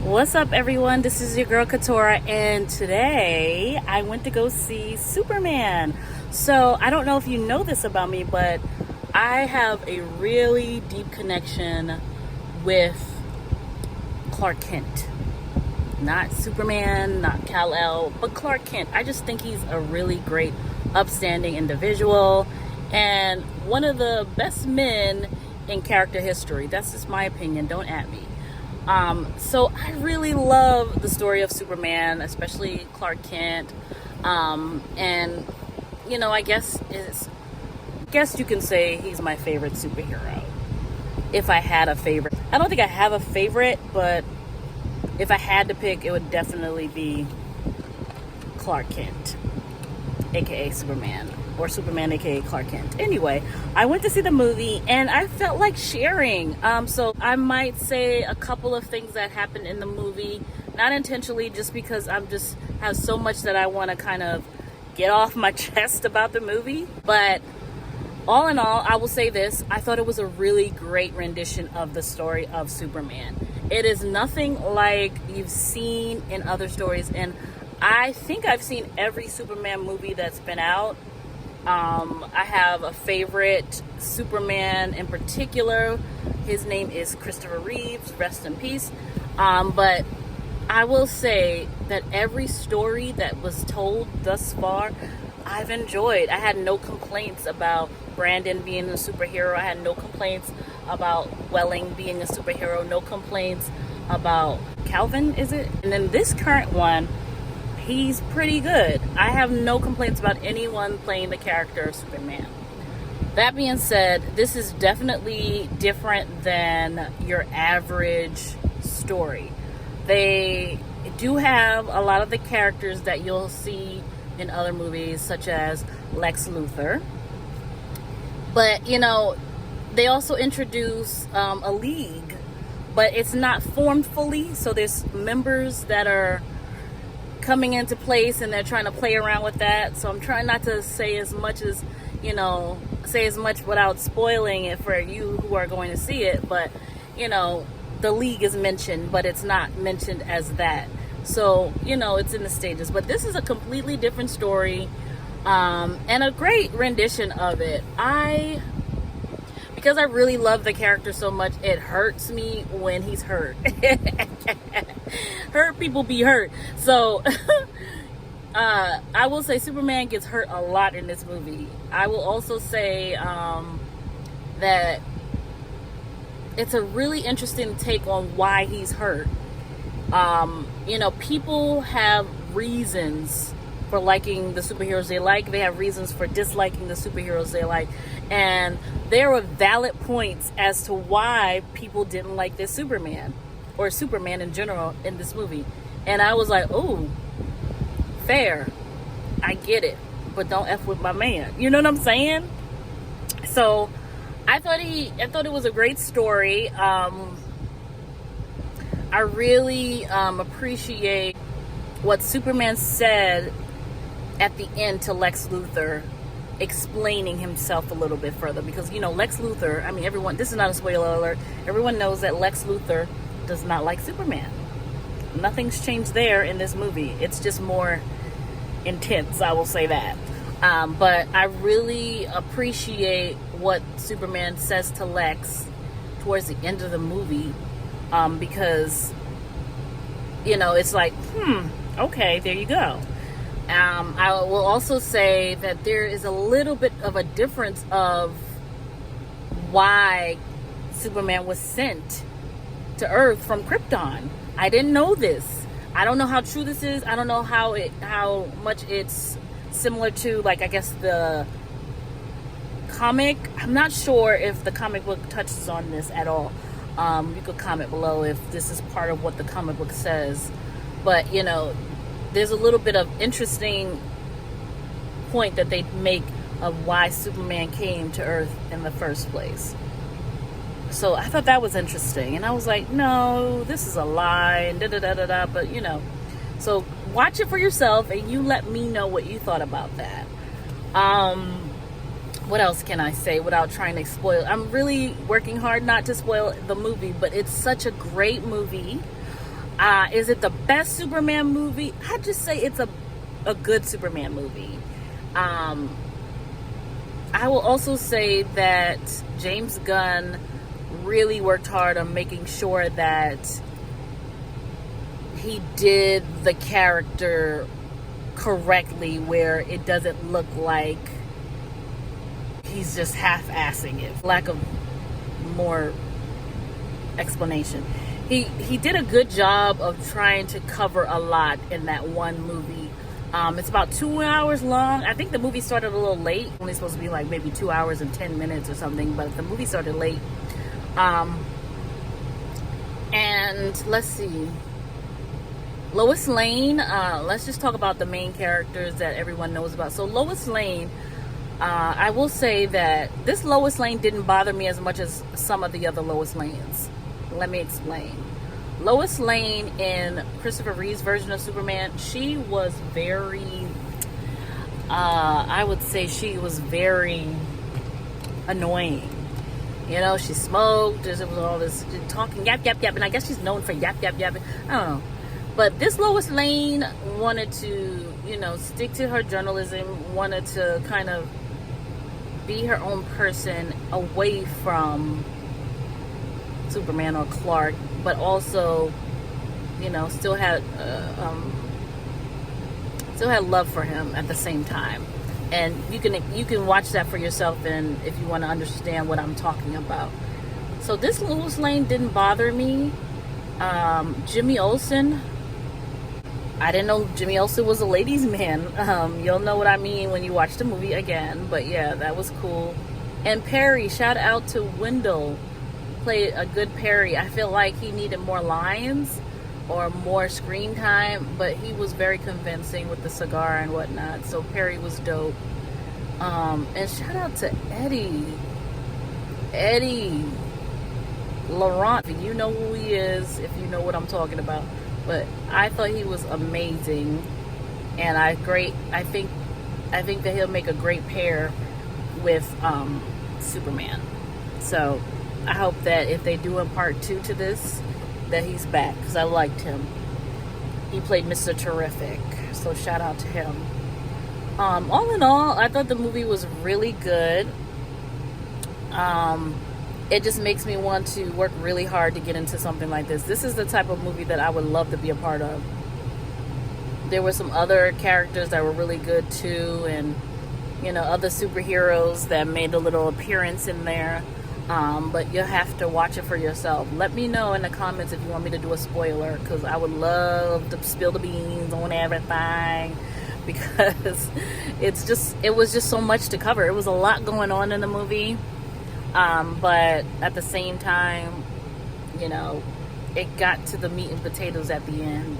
What's up, everyone? This is your girl Katora, and today I went to go see Superman. So, I don't know if you know this about me, but I have a really deep connection with Clark Kent. Not Superman, not Kal-El, but Clark Kent. I just think he's a really great, upstanding individual and one of the best men in character history. That's just my opinion. Don't at me. So I really love the story of Superman, especially Clark Kent. And I guess you can say he's my favorite superhero. If I had a favorite, I don't think I have a favorite, but if I had to pick, it would definitely be Clark Kent, aka Superman, or Superman aka Clark Kent. Anyway, I went to see the movie and I felt like sharing. So I might say a couple of things that happened in the movie, not intentionally, just because I'm just have so much that I want to kind of get off my chest about the movie. But all in all, I will say this: I thought it was a really great rendition of the story of Superman. It is nothing like you've seen in other stories, and I think I've seen every Superman movie that's been out. I have a favorite Superman in particular. His name is Christopher Reeves, rest in peace. But I will say that every story that was told thus far, I've enjoyed. I had no complaints about Brandon being a superhero. I had no complaints about Welling being a superhero. No complaints about Calvin, is it? And then this current one, he's pretty good. I have no complaints about anyone playing the character of Superman. That being said, this is definitely different than your average story. They do have a lot of the characters that you'll see in other movies, such as Lex Luthor. But, they also introduce a league, but it's not formed fully. So there's members that are coming into place and they're trying to play around with that. So I'm trying not to say as much without spoiling it for you who are going to see it. But, the league is mentioned, but it's not mentioned as that. So, it's in the stages. But this is a completely different story, and a great rendition of it. Because I really love the character so much, it hurts me when he's hurt. Hurt people be hurt. So, I will say Superman gets hurt a lot in this movie. I will also say that it's a really interesting take on why he's hurt. People have reasons for liking the superheroes they like. They have reasons for disliking the superheroes they like. And there were valid points as to why people didn't like this Superman, or Superman in general, in this movie. And I was like, oh, fair. I get it. But don't F with my man. You know what I'm saying? So I thought it was a great story. I really appreciate what Superman said at the end to Lex Luthor, explaining himself a little bit further. Because, Lex Luthor, everyone, this is not a spoiler alert, everyone knows that Lex Luthor does not like Superman. Nothing's changed there in this movie. It's just more intense, I will say that. But I really appreciate what Superman says to Lex towards the end of the movie, because, it's like, okay, there you go. I will also say that there is a little bit of a difference of why Superman was sent to Earth from Krypton. I didn't know this. I don't know how true this is. I don't know how much it's similar to, I guess, the comic. I'm not sure if the comic book touches on this at all. You could comment below if this is part of what the comic book says. But, there's a little bit of interesting point that they make of why Superman came to Earth in the first place. So I thought that was interesting. And I was like, no, this is a lie, and da-da-da-da-da. But, so watch it for yourself and you let me know what you thought about that. What else can I say without trying to spoil? I'm really working hard not to spoil the movie, but it's such a great movie. Is it the best Superman movie? I'd just say it's a good Superman movie. I will also say that James Gunn really worked hard on making sure that he did the character correctly, where it doesn't look like he's just half-assing it. Lack of more explanation. He did a good job of trying to cover a lot in that one movie. It's about 2 hours long. I think the movie started a little late. Only supposed to be like maybe 2 hours and 10 minutes or something, but the movie started late. And let's see. Lois Lane, let's just talk about the main characters that everyone knows about. So Lois Lane, I will say that this Lois Lane didn't bother me as much as some of the other Lois Lanes. Let me explain. Lois Lane in Christopher Reeve's version of Superman, she was very, I would say she was very annoying. You know, she smoked, there was all this talking, yap, yap, yap, and I guess she's known for yap, yap, yap. I don't know. But this Lois Lane wanted to, you know, stick to her journalism, wanted to kind of be her own person away from Superman or Clark, but also, you know, still had love for him at the same time. And you can watch that for yourself, and if you want to understand what I'm talking about. So this Lois Lane didn't bother me. Jimmy Olsen, I didn't know Jimmy Olsen was a ladies' man. You'll know what I mean when you watch the movie again. But yeah, that was cool. And Perry, shout out to Wendell, played a good Perry. I feel like he needed more lines or more screen time, but he was very convincing with the cigar and whatnot. So Perry was dope. And shout out to Eddie Laurent. You know who he is if you know what I'm talking about. But I thought he was amazing, and I think that he'll make a great pair with Superman. So I hope that if they do a part 2 to this, that he's back, because I liked him. He played Mr. Terrific, so shout out to him. All in all, I thought the movie was really good. It just makes me want to work really hard to get into something like this. This is the type of movie that I would love to be a part of. There were some other characters that were really good too, and you know, other superheroes that made a little appearance in there. But you'll have to watch it for yourself. Let me know in the comments if you want me to do a spoiler, because I would love to spill the beans on everything, because it was just so much to cover. It was a lot going on in the movie. But at the same time, you know, it got to the meat and potatoes at the end.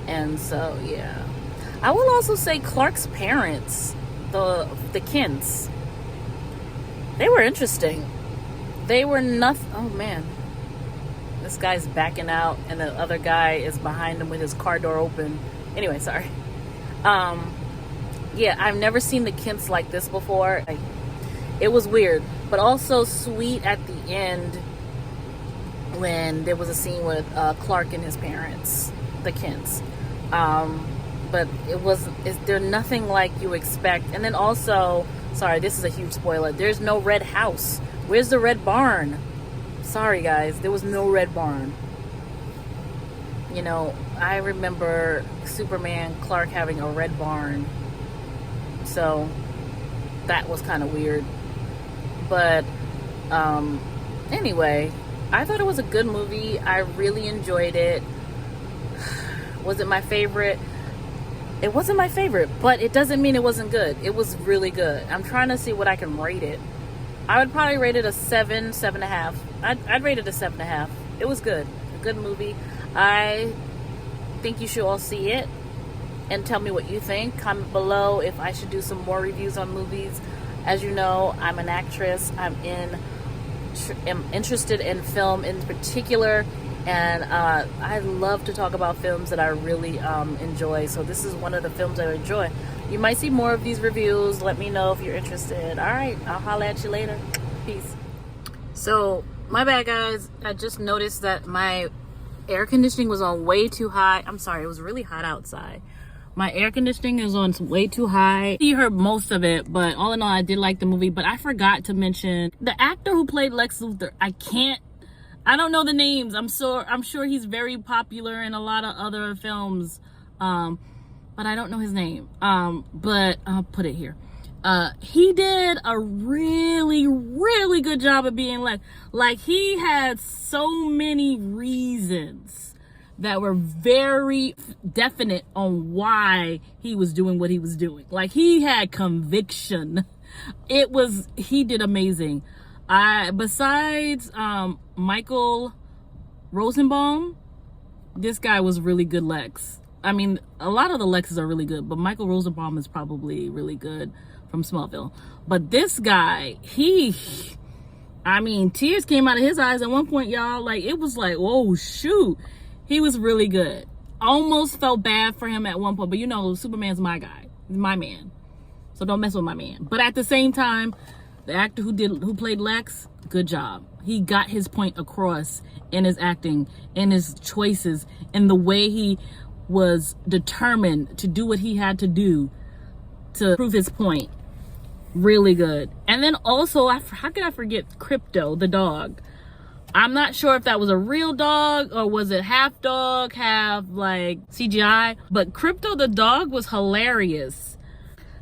And so, yeah. I will also say Clark's parents, the Kents, they were interesting. They were nothing. Oh, man. This guy's backing out, and the other guy is behind him with his car door open. Anyway, sorry. Yeah, I've never seen the Kents like this before. It was weird, but also sweet at the end when there was a scene with Clark and his parents, the Kents. But they're nothing like you expect. And then also, sorry, this is a huge spoiler, there's no red house. Where's the red barn? Sorry guys, there was no red barn. You know, I remember Superman Clark having a red barn, so that was kind of weird. But anyway, I thought it was a good movie. I really enjoyed it. Was it my favorite? It wasn't my favorite, but it doesn't mean it wasn't good. It was really good. I'm trying to see what I can rate it. I would probably rate it a 7.5. I'd rate it a 7.5. It was good. A good movie. I think you should all see it and tell me what you think. Comment below if I should do some more reviews on movies. As you know, I'm an actress. I'm interested in film in particular, and I love to talk about films that I really enjoy. So this is one of the films I enjoy. You might see more of these reviews. Let me know if you're interested. All right, I'll holla at you later. Peace. So my bad guys, I just noticed that my air conditioning was on way too high. I'm sorry, it was really hot outside. My air conditioning is on way too high. You heard most of it, but all in all, I did like the movie. But I forgot to mention the actor who played Lex Luthor. I don't know the names. I'm sure he's very popular in a lot of other films, but I don't know his name. But I'll put it here. He did a really, really good job of being Lex. Like, he had so many reasons that were very definite on why he was doing what he was doing. Like, he had conviction. He did amazing. Besides Michael Rosenbaum, this guy was really good Lex. I mean, a lot of the Lexes are really good, but Michael Rosenbaum is probably really good from Smallville. But this guy, tears came out of his eyes at one point, y'all. Like, it was like, oh shoot. He was really good. Almost felt bad for him at one point, but you know, Superman's my guy, my man. So don't mess with my man. But at the same time, the actor who played Lex, good job. He got his point across in his acting, in his choices, in the way he was determined to do what he had to do to prove his point. Really good. And then also, how could I forget Crypto, the dog? I'm not sure if that was a real dog or was it half dog, half like CGI. But Crypto the dog was hilarious.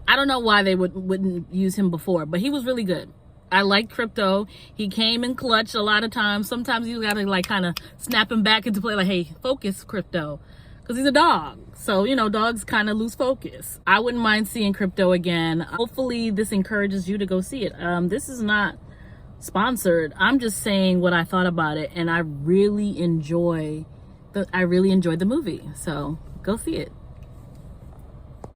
I don't know why they wouldn't use him before, but he was really good. I liked Crypto. He came in clutch a lot of times. Sometimes you gotta like kind of snap him back into play, like, hey, focus, Crypto. Because he's a dog. So, you know, dogs kind of lose focus. I wouldn't mind seeing Crypto again. Hopefully this encourages you to go see it. This is not sponsored. I'm just saying what I thought about it, and I really enjoyed the movie. So go see it.